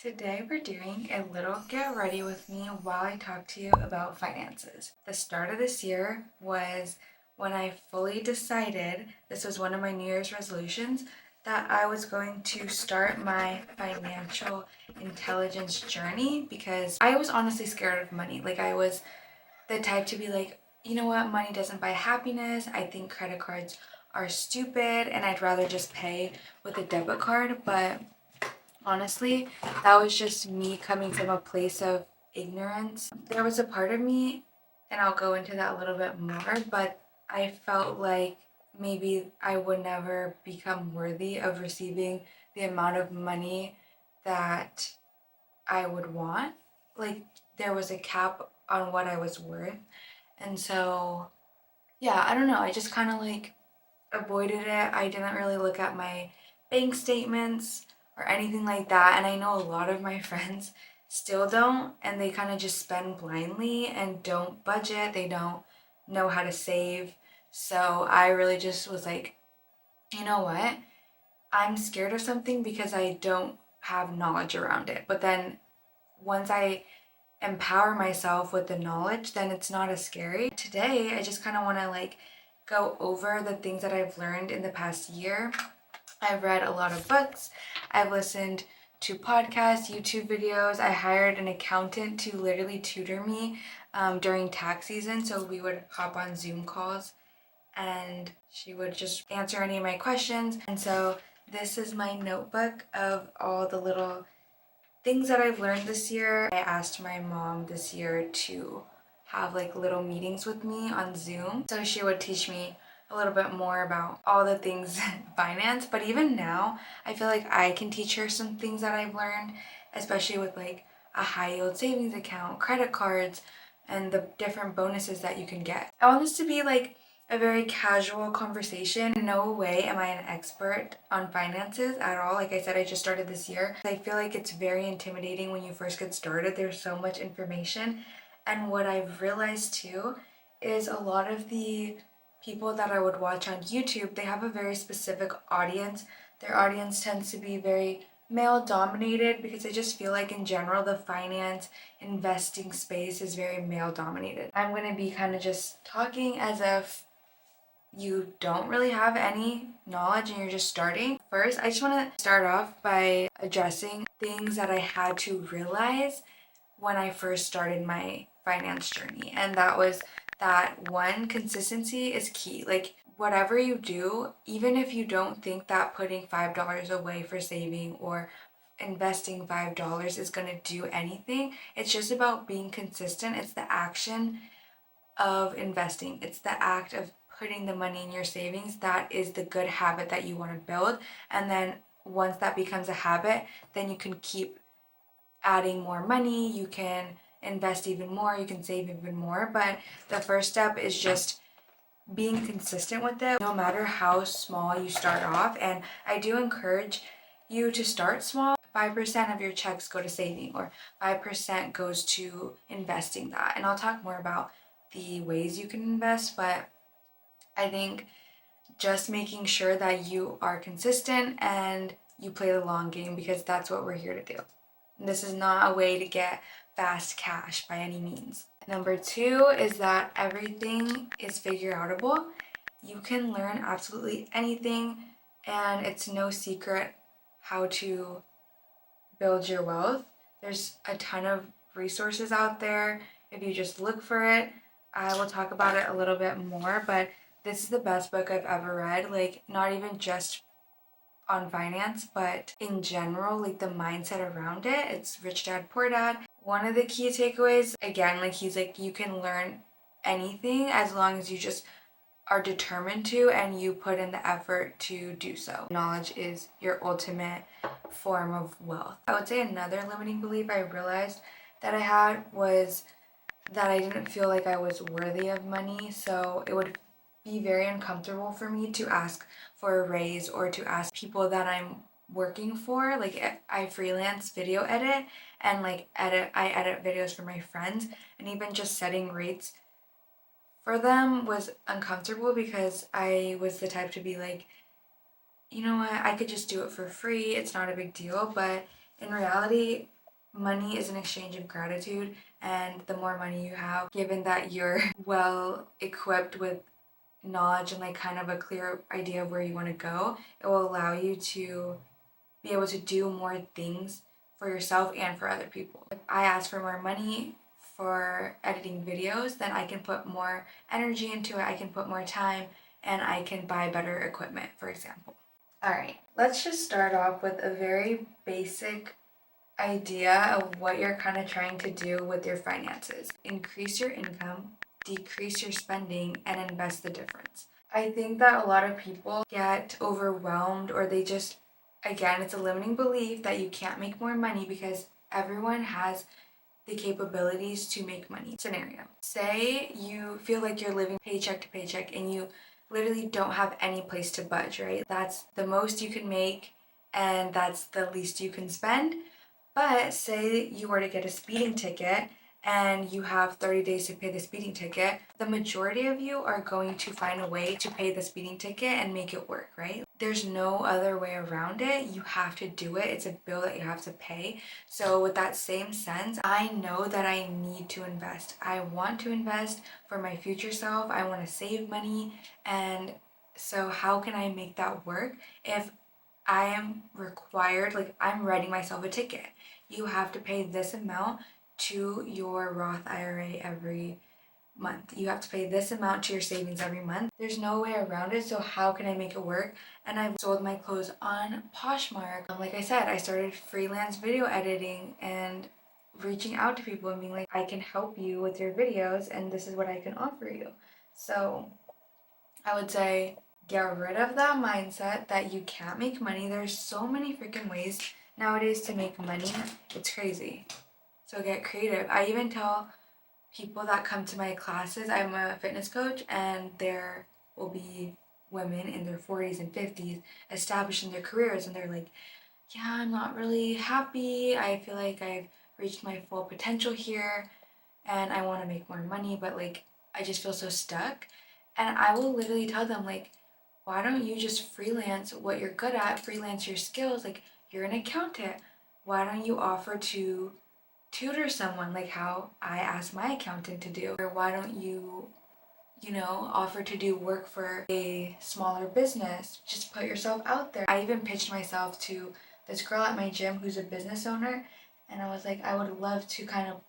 Today we're doing a little get ready with me while I talk to you about finances. The start of this year was when I fully decided, this was one of my New Year's resolutions, that I was going to start my financial intelligence journey because I was honestly scared of money. I was the type to be like, you know what, money doesn't buy happiness. I think credit cards are stupid and I'd rather just pay with a debit card. But honestly, that was just me coming from a place of ignorance. There was a part of me, and I'll go into that a little bit more, but I felt like maybe I would never become worthy of receiving the amount of money that I would want. There was a cap on what I was worth. And so, yeah, I don't know. I just kind of avoided it. I didn't really look at my bank statements or anything like that. And I know a lot of my friends still don't, and they kind of just spend blindly and don't budget. They don't know how to save. So I really just was like, you know what? I'm scared of something because I don't have knowledge around it. But then once I empower myself with the knowledge, then it's not as scary. Today, I just kind of want to go over the things that I've learned in the past year. I've read a lot of books. I've listened to podcasts, YouTube videos. I hired an accountant to literally tutor me during tax season. So we would hop on Zoom calls and she would just answer any of my questions. And so this is my notebook of all the little things that I've learned this year. I asked my mom this year to have little meetings with me on Zoom. So she would teach me a little bit more about all the things finance. But even now, I feel like I can teach her some things that I've learned, especially with a high yield savings account, credit cards, and the different bonuses that you can get. I want this to be a very casual conversation. In no way am I an expert on finances at all. Like I said, I just started this year. I feel like it's very intimidating when you first get started. There's so much information. And what I've realized too is a lot of the people that I would watch on YouTube, they have a very specific audience. Their audience tends to be very male dominated because I just feel like in general the finance investing space is very male dominated. I'm going to be kind of just talking as if you don't really have any knowledge and you're just starting. First, I just want to start off by addressing things that I had to realize when I first started my finance journey. And that was that one, consistency is key. Whatever you do, even if you don't think that putting $5 away for saving or investing $5 is going to do anything, it's just about being consistent. It's the action of investing. It's the act of putting the money in your savings. That is the good habit that you want to build. And then once that becomes a habit, then you can keep adding more money. You can invest even more. You can save even more. But the first step is just being consistent with it, no matter how small you start off. And I do encourage you to start small. 5% of your checks go to saving, or 5% goes to investing that. And I'll talk more about the ways you can invest, but I think just making sure that you are consistent and you play the long game, because that's what we're here to do. This is not a way to get fast cash by any means. Number two is that everything is figure outable. You can learn absolutely anything, and it's no secret how to build your wealth. There's a ton of resources out there if you just look for it. I will talk about it a little bit more, but this is the best book I've ever read. Not even just on finance, but in general, the mindset around it. It's Rich Dad Poor Dad. One of the key takeaways, again, he's you can learn anything as long as you just are determined to and you put in the effort to do so. Knowledge is your ultimate form of wealth. I would say another limiting belief I realized that I had was that I didn't feel like I was worthy of money. So it would be very uncomfortable for me to ask for a raise or to ask people that I'm working for. I freelance video edit and I edit videos for my friends, and even just setting rates for them was uncomfortable because I was the type to be you know what, I could just do it for free. It's not a big deal. But in reality, money is an exchange of gratitude, and the more money you have, given that you're well equipped with knowledge and like kind of a clear idea of where you want to go, it will allow you to be able to do more things for yourself and for other people. If I ask for more money for editing videos, then I can put more energy into it, I can put more time, and I can buy better equipment, for example. Alright, let's just start off with a very basic idea of what you're kind of trying to do with your finances. Increase your income, decrease your spending, and invest the difference. I think that a lot of people get overwhelmed, or they just, again, it's a limiting belief that you can't make more money because everyone has the capabilities to make money. Scenario. Say you feel like you're living paycheck to paycheck and you literally don't have any place to budge, right? That's the most you can make and that's the least you can spend. But say you were to get a speeding ticket and you have 30 days to pay the speeding ticket, the majority of you are going to find a way to pay the speeding ticket and make it work, right? There's no other way around it. You have to do it. It's a bill that you have to pay. So with that same sense, I know that I need to invest. I want to invest for my future self. I want to save money. And so how can I make that work if I am required, like I'm writing myself a ticket. You have to pay this amount to your Roth IRA every month. You have to pay this amount to your savings every month. There's no way around it, so how can I make it work? And I've sold my clothes on Poshmark. Like I said, I started freelance video editing and reaching out to people and being like, I can help you with your videos and this is what I can offer you. So I would say get rid of that mindset that you can't make money. There's so many freaking ways nowadays to make money. It's crazy. So get creative. I even tell people that come to my classes, I'm a fitness coach, and there will be women in their 40s and 50s established in their careers, and they're like, yeah, I'm not really happy. I feel like I've reached my full potential here and I want to make more money, but like I just feel so stuck. And I will literally tell them, like, why don't you just freelance what you're good at, freelance your skills? Like, you're an accountant. Why don't you offer to tutor someone, like how I asked my accountant to do? Or why don't you, offer to do work for a smaller business? Just put yourself out there. I even pitched myself to this girl at my gym who's a business owner, and I was like, I would love to kind of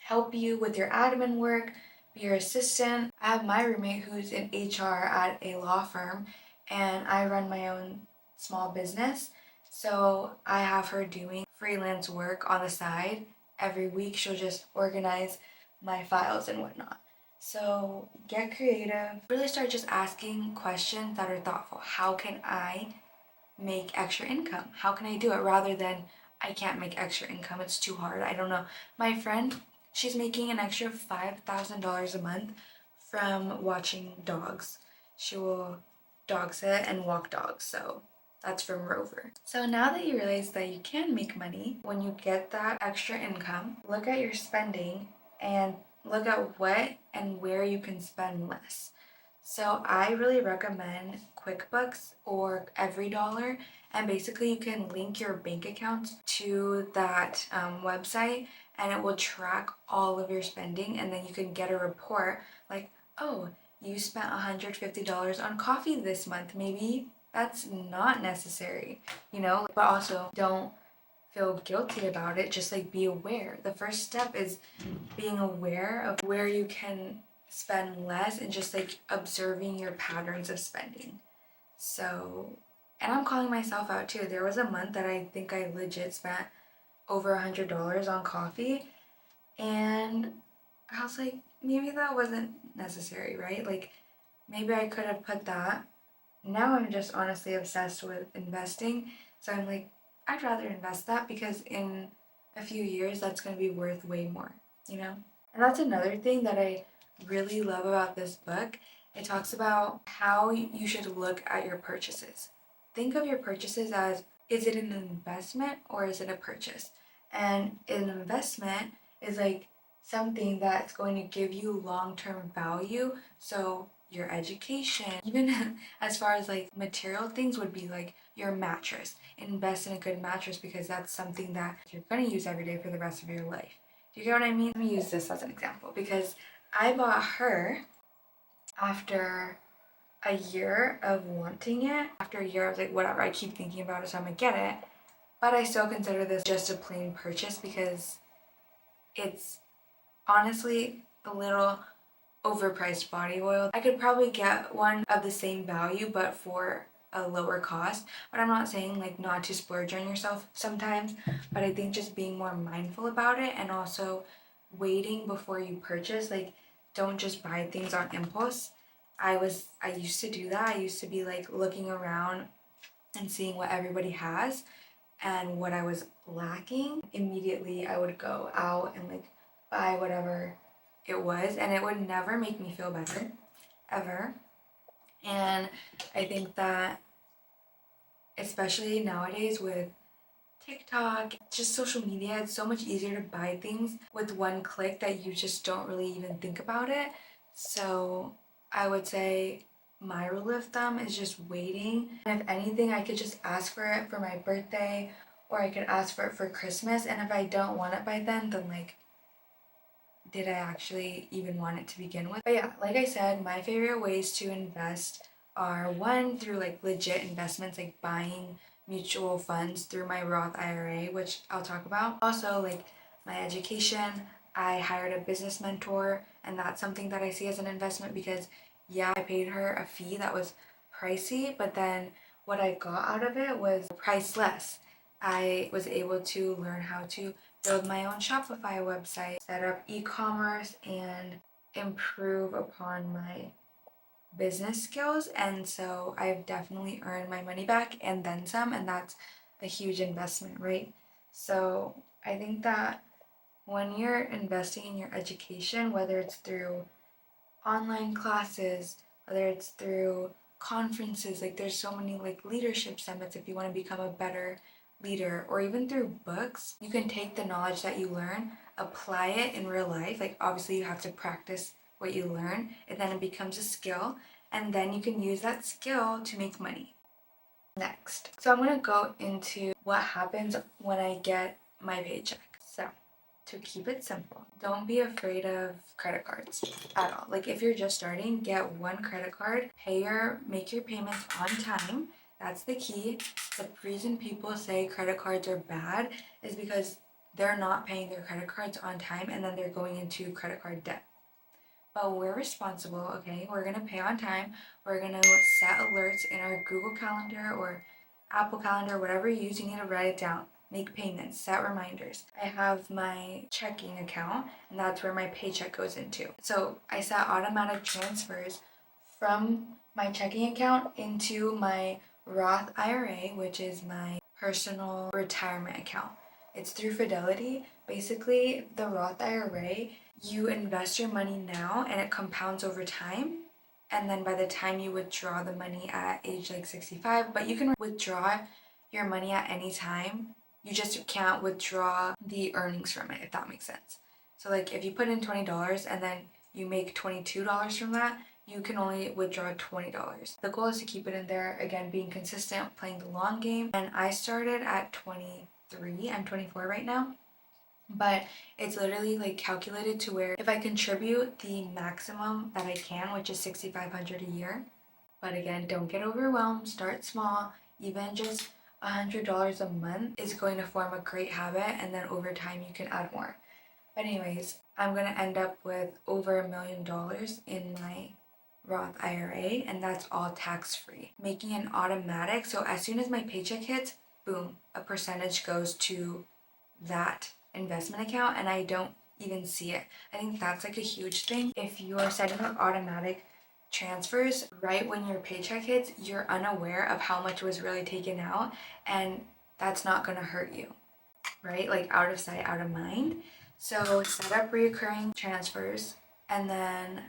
help you with your admin work, be your assistant. I have my roommate who's in HR at a law firm, and I run my own small business. So I have her doing freelance work on the side. Every week she'll just organize my files and whatnot. So get creative. Really start just asking questions that are thoughtful. How can I make extra income? How can I do it? Rather than, I can't make extra income, it's too hard, I don't know. My friend, she's making an extra $5,000 a month from watching dogs. She will dog sit and walk dogs, so that's from Rover. So now that you realize that you can make money, when you get that extra income, look at your spending and look at what and where you can spend less. So I really recommend QuickBooks or EveryDollar, and basically you can link your bank accounts to that website and it will track all of your spending, and then you can get a report like, oh, you spent $150 on coffee this month. Maybe that's not necessary, but also don't feel guilty about it. Just like be aware. The first step is being aware of where you can spend less and just like observing your patterns of spending. So, and I'm calling myself out too. There was a month that I think I legit spent over $100 on coffee, and I was like, maybe that wasn't necessary, right? Like, maybe I could have put that. Now I'm just honestly obsessed with investing, so I'm like, I'd rather invest that because in a few years that's going to be worth way more, And that's another thing that I really love about this book. It talks about how you should look at your purchases. Think of your purchases as, is it an investment or is it a purchase? And an investment is like something that's going to give you long-term value. So your education, even as far as like material things would be like your mattress. Invest in a good mattress because that's something that you're going to use every day for the rest of your life. Do you get what I mean? Let me use this as an example because I bought her after a year of wanting it. After a year I was like, whatever, I keep thinking about it, so I'm gonna get it. But I still consider this just a plain purchase because it's honestly a little overpriced body oil. I could probably get one of the same value but for a lower cost. But I'm not saying like not to splurge on yourself sometimes, but I think just being more mindful about it and also waiting before you purchase. Like, don't just buy things on impulse. I used to do that. I used to be like looking around and seeing what everybody has and what I was lacking. Immediately I would go out and like buy whatever it was, and it would never make me feel better, ever. And I think that especially nowadays with TikTok, just social media, it's so much easier to buy things with one click that you just don't really even think about it. So I would say my rule of thumb is just waiting. And if anything, I could just ask for it for my birthday, or I could ask for it for Christmas. And if I don't want it by then like, did I actually even want it to begin with? But yeah, like I said, my favorite ways to invest are one, through like legit investments, like buying mutual funds through my Roth IRA, which I'll talk about. Also, like my education, I hired a business mentor, and that's something that I see as an investment because yeah, I paid her a fee that was pricey, but then what I got out of it was priceless. I was able to learn how to build my own Shopify website, set up e-commerce, and improve upon my business skills. And so I've definitely earned my money back and then some, and that's a huge investment, right? So I think that when you're investing in your education, whether it's through online classes, whether it's through conferences, like there's so many like leadership summits if you want to become a better leader, or even through books, you can take the knowledge that you learn, apply it in real life. Like obviously you have to practice what you learn, and then it becomes a skill, and then you can use that skill to make money. Next, so I'm going to go into what happens when I get my paycheck. So to keep it simple, don't be afraid of credit cards at all. Like if you're just starting, get one credit card, make your payments on time. That's the key. The reason people say credit cards are bad is because they're not paying their credit cards on time, and then they're going into credit card debt. But we're responsible, okay? We're gonna pay on time. We're gonna set alerts in our Google Calendar or Apple Calendar, whatever you use. You need to write it down. Make payments, set reminders. I have my checking account, and that's where my paycheck goes into. So I set automatic transfers from my checking account into my Roth IRA, which is my personal retirement account. It's through Fidelity. Basically, the Roth IRA, you invest your money now and it compounds over time. And then by the time you withdraw the money at age like 65, but you can withdraw your money at any time. You just can't withdraw the earnings from it, if that makes sense. So like if you put in $20 and then you make $22 from that, you can only withdraw $20. The goal is to keep it in there, again, being consistent, playing the long game. And I started at 23, I'm 24 right now. But it's literally like calculated to where if I contribute the maximum that I can, which is $6,500 a year, but again, don't get overwhelmed, start small. Even just $100 a month is going to form a great habit, and then over time you can add more. But anyways, I'm gonna end up with over $1 million in my Roth IRA, and that's all tax-free, making it automatic. So as soon as my paycheck hits, boom, a percentage goes to that investment account, and I don't even see it. I think that's like a huge thing. If you're setting up automatic transfers right when your paycheck hits, you're unaware of how much was really taken out, and that's not going to hurt you, right? Like out of sight, out of mind. So set up reoccurring transfers, and then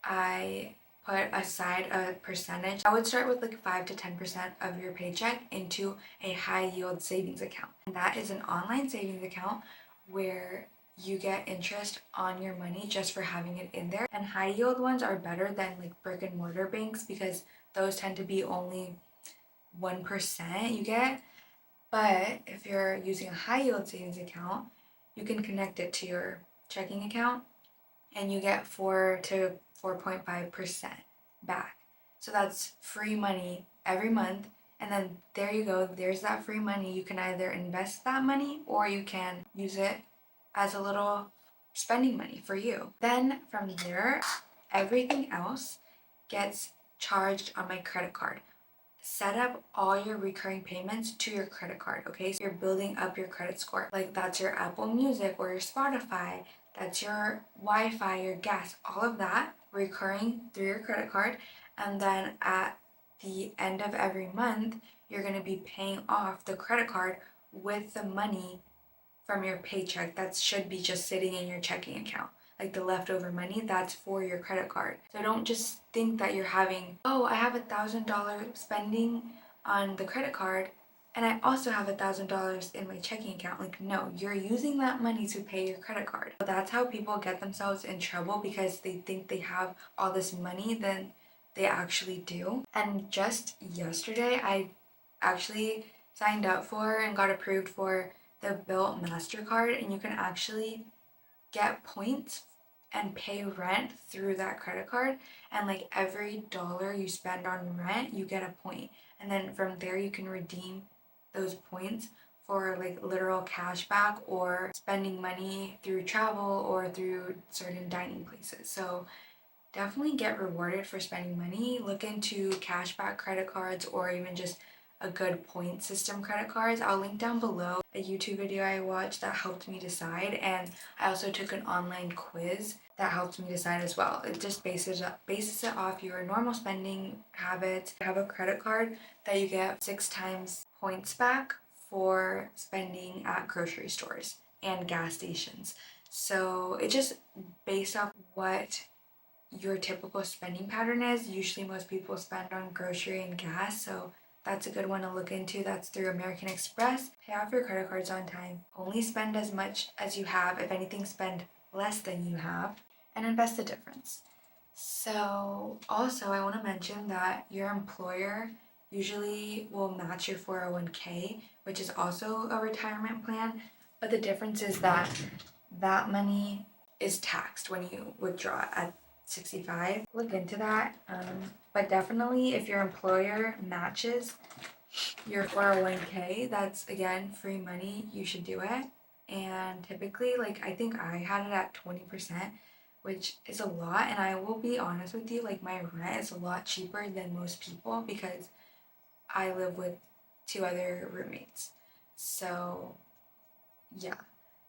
I put aside a percentage. I would start with like 5 to 10% of your paycheck into a high yield savings account. And that is an online savings account where you get interest on your money just for having it in there. And high yield ones are better than like brick and mortar banks because those tend to be only 1% you get. But if you're using a high yield savings account, you can connect it to your checking account and you get 4 to 4.5% back. So that's free money every month. And then there you go, there's that free money. You can either invest that money or you can use it as a little spending money for you. Then from there, everything else gets charged on my credit card. Set up all your recurring payments to your credit card, okay? So you're building up your credit score. Like that's your Apple Music or your Spotify, that's your Wi-Fi, your gas, all of that recurring through your credit card. And then at the end of every month, you're gonna be paying off the credit card with the money from your paycheck that should be just sitting in your checking account. Like the leftover money, that's for your credit card. So don't just think that you're having, oh, I have $1,000 spending on the credit card and I also have $1,000 in my checking account. Like, no, you're using that money to pay your credit card. So that's how people get themselves in trouble, because they think they have all this money than they actually do. And just yesterday, I actually signed up for and got approved for the Built MasterCard, and you can actually get points and pay rent through that credit card. And like every dollar you spend on rent, you get a point. And then from there, you can redeem those points for like literal cash back or spending money through travel or through certain dining places. So definitely get rewarded for spending money. Look into cashback credit cards or even just a good point system credit cards. I'll link down below a YouTube video I watched that helped me decide, and I also took an online quiz that helped me decide as well. It just bases it off your normal spending habits. Have a credit card that you get 6 times points back for spending at grocery stores and gas stations. So it just based off what your typical spending pattern is. Usually most people spend on grocery and gas, so that's a good one to look into. That's through American Express. Pay off your credit cards on time. Only spend as much as you have. If anything, spend less than you have and invest the difference. So also I want to mention that your employer usually will match your 401k, which is also a retirement plan, but the difference is that that money is taxed when you withdraw at 65. Look into that. But definitely if your employer matches your 401k, that's again free money, you should do it. And typically, like I think I had it at 20%, which is a lot. And I will be honest with you, like my rent is a lot cheaper than most people because I live with 2 other roommates. So yeah,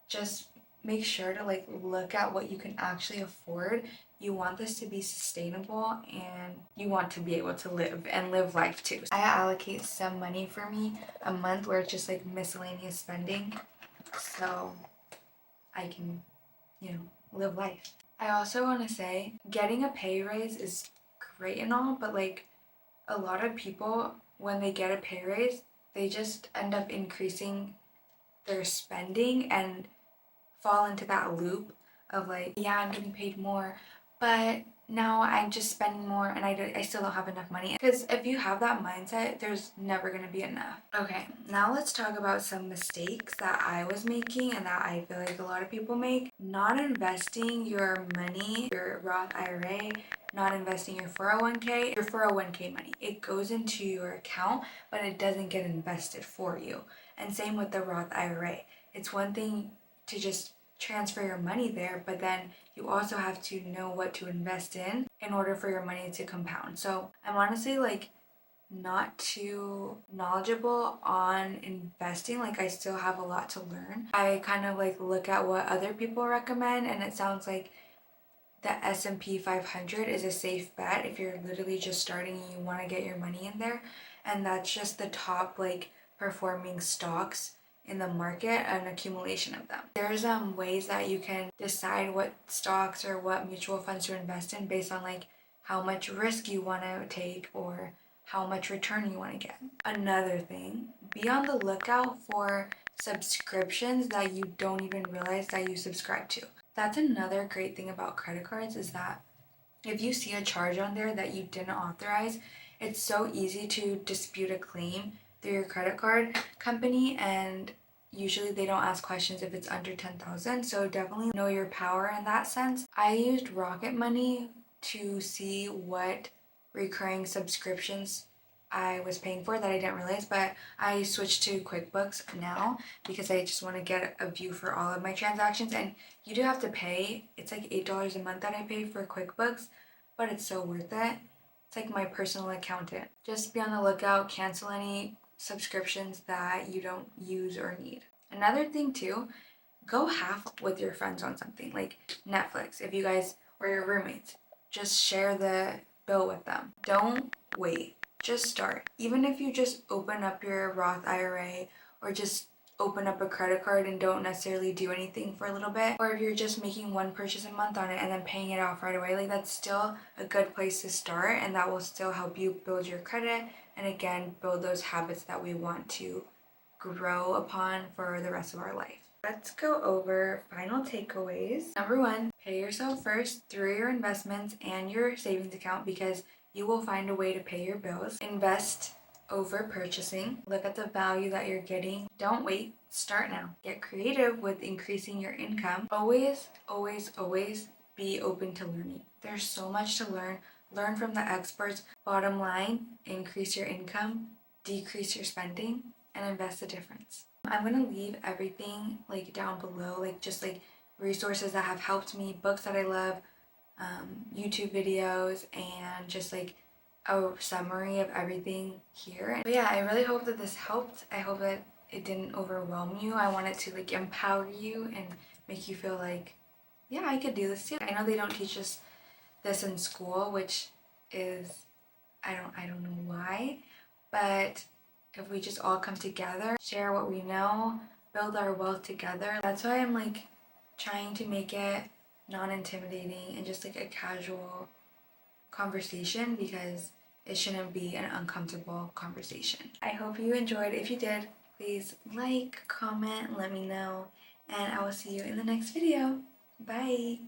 just make sure to like look at what you can actually afford. You want this to be sustainable and you want to be able to live life too. I allocate some money for me a month where it's just like miscellaneous spending so I can, live life. I also want to say getting a pay raise is great and all, but like a lot of people, when they get a pay raise, they just end up increasing their spending and fall into that loop of like, yeah, I'm getting paid more, but now I'm just spending more and I still don't have enough money. Because if you have that mindset, there's never going to be enough. Okay, now let's talk about some mistakes that I was making and that I feel like a lot of people make. Not investing your money, your Roth IRA, not investing your 401k, your 401k money. It goes into your account, but it doesn't get invested for you. And same with the Roth IRA. It's one thing to just transfer your money there, but then you also have to know what to invest in order for your money to compound. So I'm honestly like not too knowledgeable on investing. Like I still have a lot to learn. I kind of like look at what other people recommend, and it sounds like the S&P 500 is a safe bet if you're literally just starting and you want to get your money in there. And that's just the top like performing stocks in the market, an accumulation of them. There's ways that you can decide what stocks or what mutual funds to invest in based on like how much risk you want to take or how much return you want to get. Another thing, be on the lookout for subscriptions that you don't even realize that you subscribe to. That's another great thing about credit cards, is that if you see a charge on there that you didn't authorize, it's so easy to dispute a claim through your credit card company, and usually they don't ask questions if it's under 10,000. So definitely know your power in that sense. I used Rocket Money to see what recurring subscriptions I was paying for that I didn't realize, but I switched to QuickBooks now because I just want to get a view for all of my transactions. And you do have to pay. It's like $8 a month that I pay for QuickBooks, but it's so worth it. It's like my personal accountant. Just be on the lookout, cancel any subscriptions that you don't use or need. Another thing too, go half with your friends on something like Netflix. If you guys or your roommates, just share the bill with them. Don't wait. Just start. Even if you just open up your Roth IRA or just open up a credit card and don't necessarily do anything for a little bit, or if you're just making one purchase a month on it and then paying it off right away, like that's still a good place to start, and that will still help you build your credit and again build those habits that we want to grow upon for the rest of our life. Let's go over final takeaways. Number one, pay yourself first through your investments and your savings account, because you will find a way to pay your bills. Invest over purchasing. Look at the value that you're getting. Don't wait. Start now. Get creative with increasing your income. Always, always, always be open to learning. There's so much to learn. Learn from the experts. Bottom line, increase your income, decrease your spending, and invest the difference. I'm gonna leave everything like down below, like just like resources that have helped me, books that I love, YouTube videos, and just like a summary of everything here. But yeah, I really hope that this helped. I hope that it didn't overwhelm you. I want it to like empower you and make you feel like, yeah, I could do this too. I know they don't teach us this in school, which is, I don't know why, but if we just all come together, share what we know, build our wealth together. That's why I'm like trying to make it non-intimidating and just like a casual conversation, because it shouldn't be an uncomfortable conversation. I hope you enjoyed. If you did, please like, comment, let me know, and I will see you in the next video. Bye!